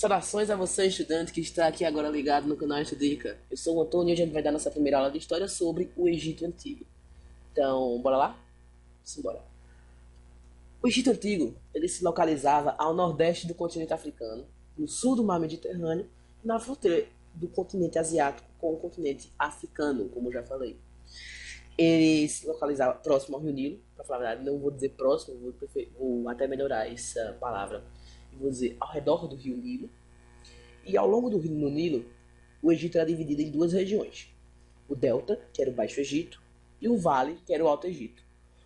Saudações a você, estudante, que está aqui agora ligado no canal Estudica. Eu sou o Antônio e hoje a gente vai dar nossa primeira aula de história sobre o Egito Antigo. Então, bora lá? Simbora. O Egito Antigo, ele se localizava ao nordeste do continente africano, no sul do mar Mediterrâneo e na fronteira do continente asiático com o continente africano, como eu já falei. Ele se localizava próximo ao Rio Nilo, para falar a verdade, não vou dizer próximo, vou até melhorar essa palavra. Vou dizer ao redor do Rio Nilo. E ao longo do Rio Nilo, o Egito era dividido em duas regiões. O Delta, que era o Baixo Egito, e o Vale, que era o Alto Egito.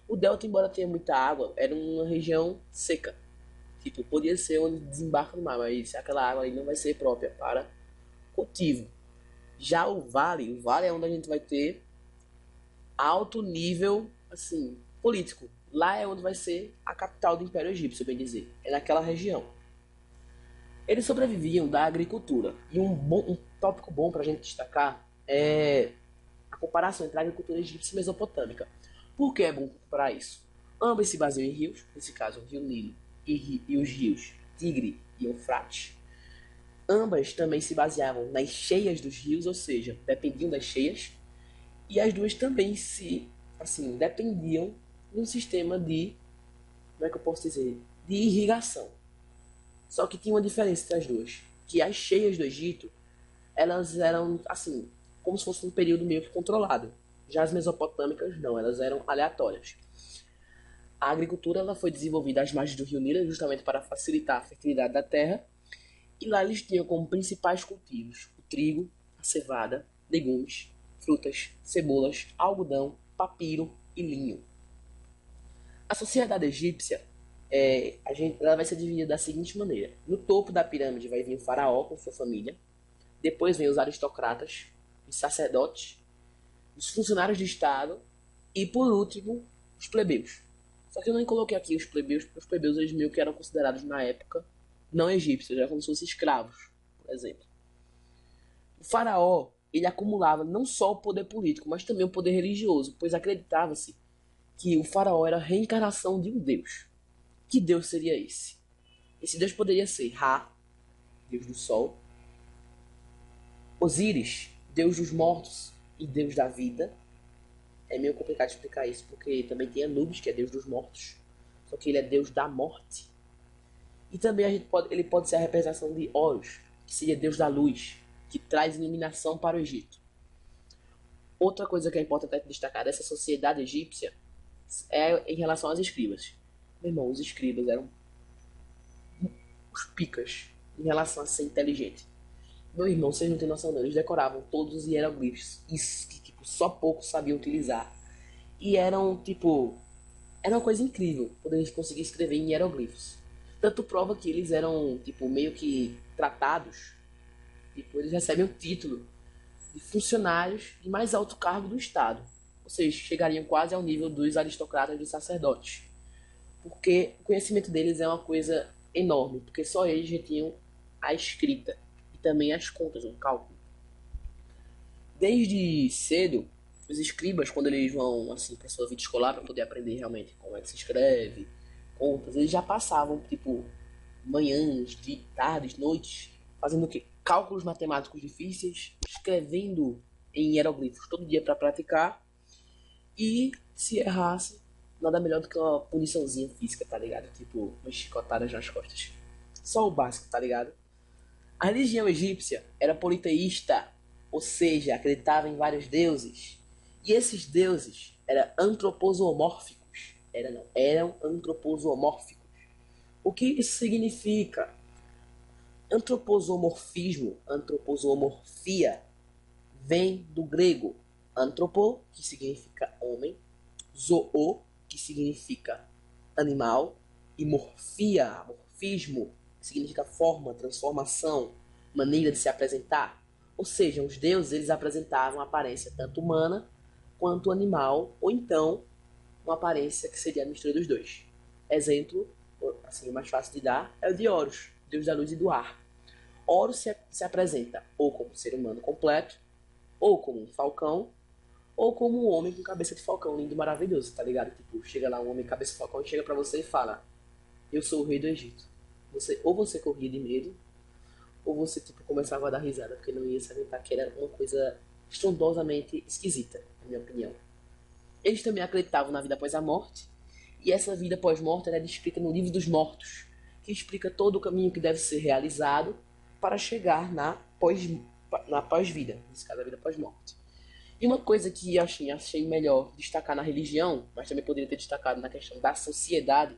O Delta, embora tenha muita água, era uma região seca. Tipo, podia ser onde desembarca no mar, mas aquela água ali não vai ser própria para cultivo. Já o Vale é onde a gente vai ter alto nível, assim, político. Lá é onde vai ser a capital do Império Egípcio, bem dizer. É naquela região. Eles sobreviviam da agricultura. E um tópico bom para a gente destacar é a comparação entre a agricultura egípcia e mesopotâmica. Por que é bom comparar isso? Ambas se baseiam em rios, nesse caso o rio Nilo e os rios Tigre e Eufrates. Ambas também se baseavam nas cheias dos rios, ou seja, dependiam das cheias. E as duas também dependiam de um sistema de, como é que eu posso dizer, de irrigação. Só que tinha uma diferença entre as duas, que as cheias do Egito, elas eram, assim, como se fosse um período meio que controlado. Já as mesopotâmicas, não, elas eram aleatórias. A agricultura ela foi desenvolvida às margens do rio Nilo justamente para facilitar a fertilidade da terra, e lá eles tinham como principais cultivos o trigo, a cevada, legumes, frutas, cebolas, algodão, papiro e linho. A sociedade egípcia ela vai ser dividida da seguinte maneira. No topo da pirâmide vai vir o faraó com sua família. Depois vem os aristocratas, os sacerdotes, os funcionários de Estado e, por último, os plebeus. Só que eu não coloquei aqui os plebeus, porque os plebeus eles meio que eram considerados na época não egípcios, eram como se fossem escravos, por exemplo. O faraó ele acumulava não só o poder político, mas também o poder religioso, pois acreditava-se que o faraó era a reencarnação de um deus. Que deus seria esse? Esse deus poderia ser Ra, deus do sol, Osíris, deus dos mortos e deus da vida. É meio complicado explicar isso, porque também tem Anubis, que é deus dos mortos, só que ele é deus da morte. E também ele pode ser a representação de Horus, que seria deus da luz, que traz iluminação para o Egito. Outra coisa que é importante destacar dessa sociedade egípcia é em relação aos escribas. Meu irmão, os escribas eram os picas em relação a ser inteligente. Meu irmão, vocês não têm noção não, eles decoravam todos os hieroglifos, isso que tipo, só poucos sabiam utilizar. E era uma coisa incrível poder eles conseguir escrever em hieroglifos. Tanto prova que eles eram tipo meio que tratados, tipo, eles recebem o título de funcionários de mais alto cargo do Estado. Ou seja, chegariam quase ao nível dos aristocratas e dos sacerdotes. Porque o conhecimento deles é uma coisa enorme, porque só eles já tinham a escrita e também as contas, o cálculo. Desde cedo, os escribas, quando eles vão assim para sua vida escolar para poder aprender realmente como é que se escreve, contas, eles já passavam tipo manhãs, tardes, noites, fazendo o quê? Cálculos matemáticos difíceis, escrevendo em hieroglifos todo dia para praticar, e se errasse, nada melhor do que uma puniçãozinha física, tá ligado? Tipo, umas chicotadas nas costas. Só o básico, tá ligado? A religião egípcia era politeísta, ou seja, acreditava em vários deuses. E esses deuses eram antroposomórficos. Eram antroposomórficos. O que isso significa? Antroposomorfismo, antroposomorfia, vem do grego antropo, que significa homem, zoo, que significa animal, e morfia, morfismo, que significa forma, transformação, maneira de se apresentar. Ou seja, os deuses eles apresentavam uma aparência tanto humana quanto animal, ou então uma aparência que seria a mistura dos dois. Exemplo, assim, o mais fácil de dar é o de Horus, deus da luz e do ar. Horus se apresenta ou como ser humano completo, ou como um falcão, ou como um homem com cabeça de falcão, lindo e maravilhoso, tá ligado? Tipo, chega lá um homem com cabeça de falcão e chega pra você e fala: eu sou o rei do Egito. Ou você corria de medo, ou você tipo começava a dar risada, porque não ia se aguentar que era uma coisa estrondosamente esquisita, na minha opinião. Eles também acreditavam na vida após a morte, e essa vida pós-morte era descrita no Livro dos Mortos, que explica todo o caminho que deve ser realizado para chegar na pós-vida, nesse caso a vida pós-morte. E uma coisa que eu achei melhor destacar na religião, mas também poderia ter destacado na questão da sociedade,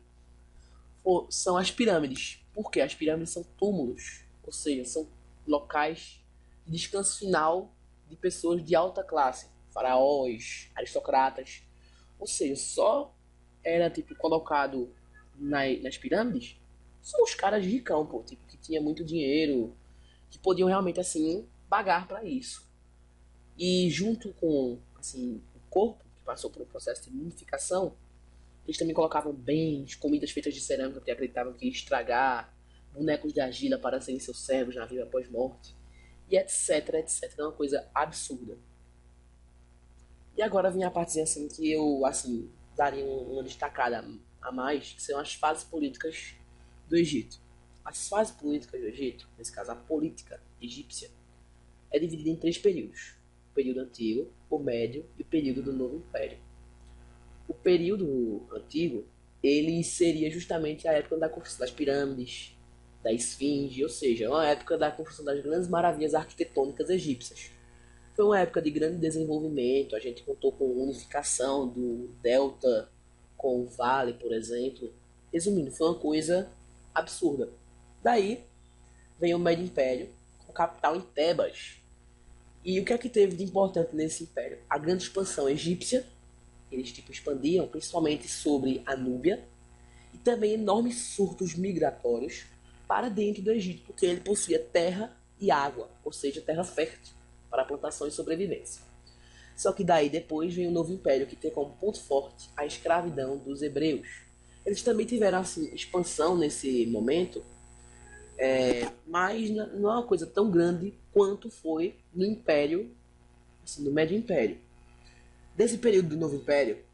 são as pirâmides. Porque as pirâmides são túmulos, ou seja, são locais de descanso final de pessoas de alta classe, faraós, aristocratas. Ou seja, só era tipo colocado nas pirâmides são os caras de ricão, pô, tipo, que tinha muito dinheiro, que podiam realmente assim pagar para isso. E junto com assim, o corpo que passou por um processo de mumificação, eles também colocavam bens, comidas feitas de cerâmica que acreditavam que ia estragar, bonecos de argila para serem seus servos na vida após-morte, e etc, etc. É uma coisa absurda. E agora vem a partezinha assim que eu assim daria uma destacada a mais, que são as fases políticas do Egito. As fases políticas do Egito, nesse caso a política egípcia, é dividida em três períodos: o período antigo, o médio e o período do novo império. O período antigo, ele seria justamente a época da construção das pirâmides, da esfinge, ou seja, uma época da construção das grandes maravilhas arquitetônicas egípcias. Foi uma época de grande desenvolvimento, a gente contou com unificação do delta com o vale, por exemplo. Resumindo, foi uma coisa absurda. Daí vem o Médio Império, com capital em Tebas. E o que é que teve de importante nesse império? A grande expansão egípcia, eles tipo expandiam principalmente sobre a Núbia, e também enormes surtos migratórios para dentro do Egito, porque ele possuía terra e água, ou seja, terra fértil para plantação e sobrevivência. Só que daí depois vem o novo império, que tem como ponto forte a escravidão dos hebreus. Eles também tiveram assim expansão nesse momento, mas não é uma coisa tão grande quanto foi no Império, assim, no Médio Império. Desse período do Novo Império,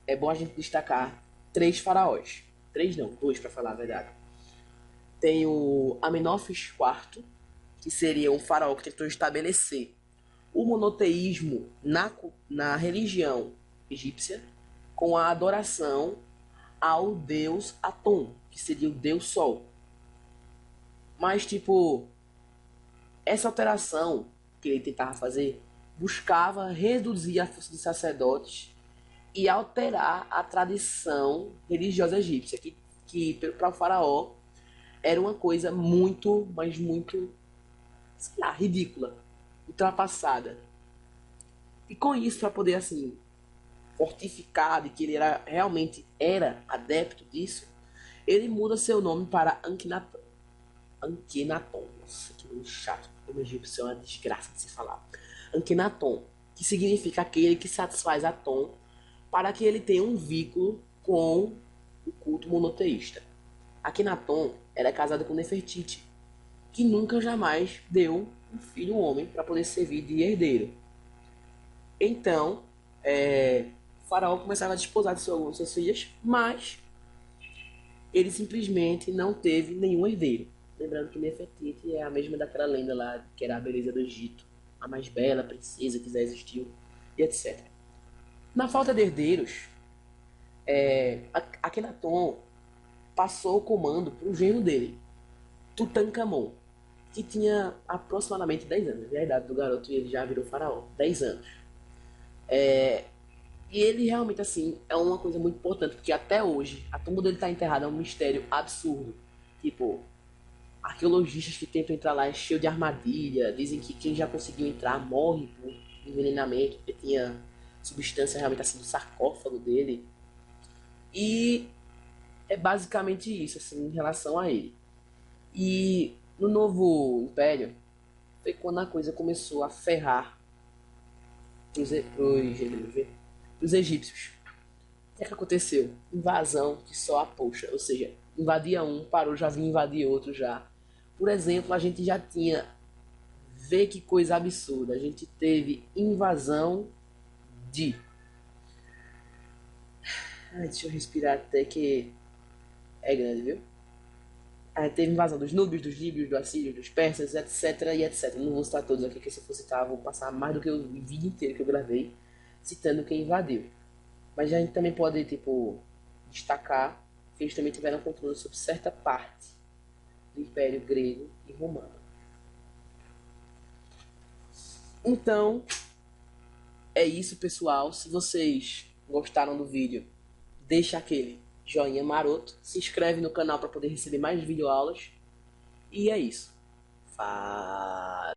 é bom a gente destacar três faraós. Três não, dois para falar a verdade. Tem o Amenófis IV, que seria um faraó que tentou estabelecer o monoteísmo na religião egípcia, com a adoração ao deus Atum, que seria o deus Sol. Mas, tipo, essa alteração que ele tentava fazer buscava reduzir a força dos sacerdotes e alterar a tradição religiosa egípcia, que para o faraó era uma coisa muito, mas muito, sei lá, ridícula, ultrapassada. E com isso, para poder assim fortificar de que ele era realmente era adepto disso, ele muda seu nome para Ankhnaton. Ankenaton. Nossa, que nome chato. Como egípcio é uma desgraça de se falar. Ankenaton, que significa aquele que satisfaz Aton, para que ele tenha um vínculo com o culto monoteísta. Akhenaton era casado com Nefertiti, que nunca jamais deu um filho homem para poder servir de herdeiro. Então, o faraó começava a desposar de suas filhas, mas ele simplesmente não teve nenhum herdeiro. Lembrando que Nefertiti é a mesma daquela lenda lá, que era a beleza do Egito, a mais bela princesa que já existiu, e etc. Na falta de herdeiros, Akhenaton passou o comando para o genro dele, Tutankhamon, que tinha aproximadamente 10 anos. A idade do garoto e ele já virou faraó, 10 anos. E ele realmente, assim, é uma coisa muito importante, porque até hoje, a tumba dele tá enterrada é um mistério absurdo. Tipo, arqueologistas que tentam entrar lá é cheio de armadilha, dizem que quem já conseguiu entrar morre por envenenamento, porque tinha substância realmente assim no sarcófago dele. E é basicamente isso, assim, em relação a ele. E no novo império, foi quando a coisa começou a ferrar pros egípcios. O que é que aconteceu? Invasão que só a poxa, ou seja, invadia um, parou, já vinha invadir outro já. Por exemplo, a gente já tinha, vê que coisa absurda, a gente teve invasão de... Ai, deixa eu respirar até que é grande, viu? Teve invasão dos núbios, dos líbios, dos assírios, dos persas, etc. e etc. Não vou citar todos aqui, que se eu for citar, vou passar mais do que o vídeo inteiro que eu gravei citando quem invadiu. Mas a gente também pode, tipo, destacar que eles também tiveram controle sobre certa parte do Império Grego e Romano. Então, é isso, pessoal. Se vocês gostaram do vídeo, deixa aquele joinha maroto, se inscreve no canal para poder receber mais videoaulas. E é isso. Fala!